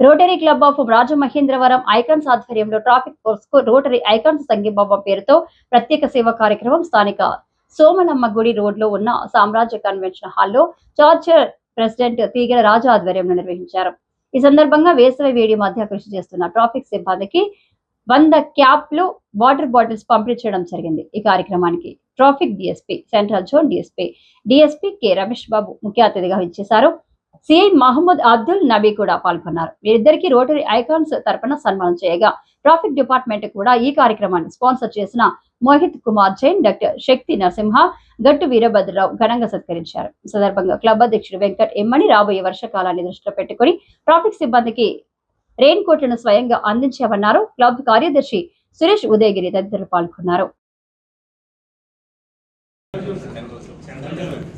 Rotary club of Rajamahendravaram icons ఆధ్వర్యంలో traffic force కు rotary icons సంఘీభావం పేరుతో ప్రత్యేక సేవా కార్యక్రమం స్థానిక సోమలమ్మ గుడి రోడ్ లో ఉన్న సామ్రాజ్య కన్వెన్షన్ హాల్లో చార్చర్ ప్రెసిడెంట్ తీగల రాజు ఆధ్వర్యంలో నిర్వహించారు. ఈ సందర్భంగా వేసవి వేడి మధ్య కృషి చేస్తున్న ట్రాఫిక్ సిబ్బందికి 100 క్యాప్లు, వాటర్ బాటిల్స్ పంపిణీ చేయడం జరిగింది. ఈ కార్యక్రమానికి traffic DSP, central zone DSP K Ramesh Babu ముఖ్య అతిథిగా ఇచ్చేశారు. సిఐ మహమ్మద్ అబ్దుల్ నబీ కూడా పాల్గొన్నారు. వీరిద్దరికి రోటరీ ఐకాన్స్ తరపున సన్మానం చేయగా ట్రాఫిక్ డిపార్ట్మెంట్ కూడా ఈ కార్యక్రమాన్ని స్పాన్సర్ చేసిన మోహిత్ కుమార్ జైన్, డాక్టర్ శక్తి నరసింహ, గట్టు వీరభద్రరావు ఘనంగా సత్కరించారు. ఈ సందర్భంగా క్లబ్ అధ్యక్షుడు వెంకట్ ఎమ్మని రాబోయే వర్షకాలాన్ని దృష్టిలో పెట్టుకుని ట్రాఫిక్ సిబ్బందికి రెయిన్ కోట్లను స్వయంగా అందించామన్నారు. క్లబ్ కార్యదర్శి సురేష్ ఉదయగిరి తదితరులు పాల్గొన్నారు.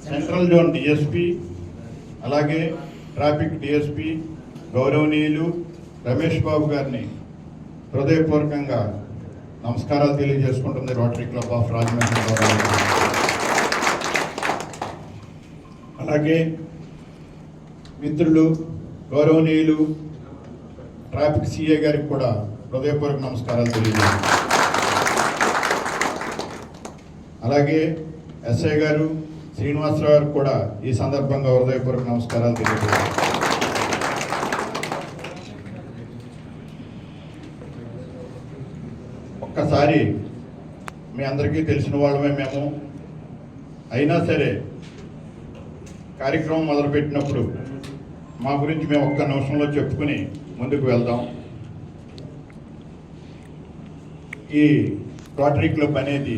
సెంట్రల్ జోన్ డిఎస్పీ, అలాగే ట్రాఫిక్ డిఎస్పీ గౌరవనీయులు రమేష్ బాబు గారిని హృదయపూర్వకంగా నమస్కారాలు తెలియజేసుకుంటుంది రోటరీ క్లబ్ ఆఫ్ రాజమహేంద్రవరం. అలాగే మిత్రులు గౌరవనీయులు ట్రాఫిక్ సిఏ గారికి కూడా హృదయపూర్వక నమస్కారాలు తెలియజేస్తాను. అలాగే ఎస్ఐ గారు శ్రీనివాసరావు గారికి కూడా ఈ సందర్భంగా హృదయపూర్వక నమస్కారాలు తెలియజేస్తాను. ఒక్కసారి మీ అందరికీ తెలిసిన వాళ్ళమే మేము, అయినా సరే కార్యక్రమం మొదలుపెట్టినప్పుడు మా గురించి మేము ఒక్క నిమిషంలో చెప్పుకుని ముందుకు వెళ్దాం. ఈ రోటరీ క్లబ్ అనేది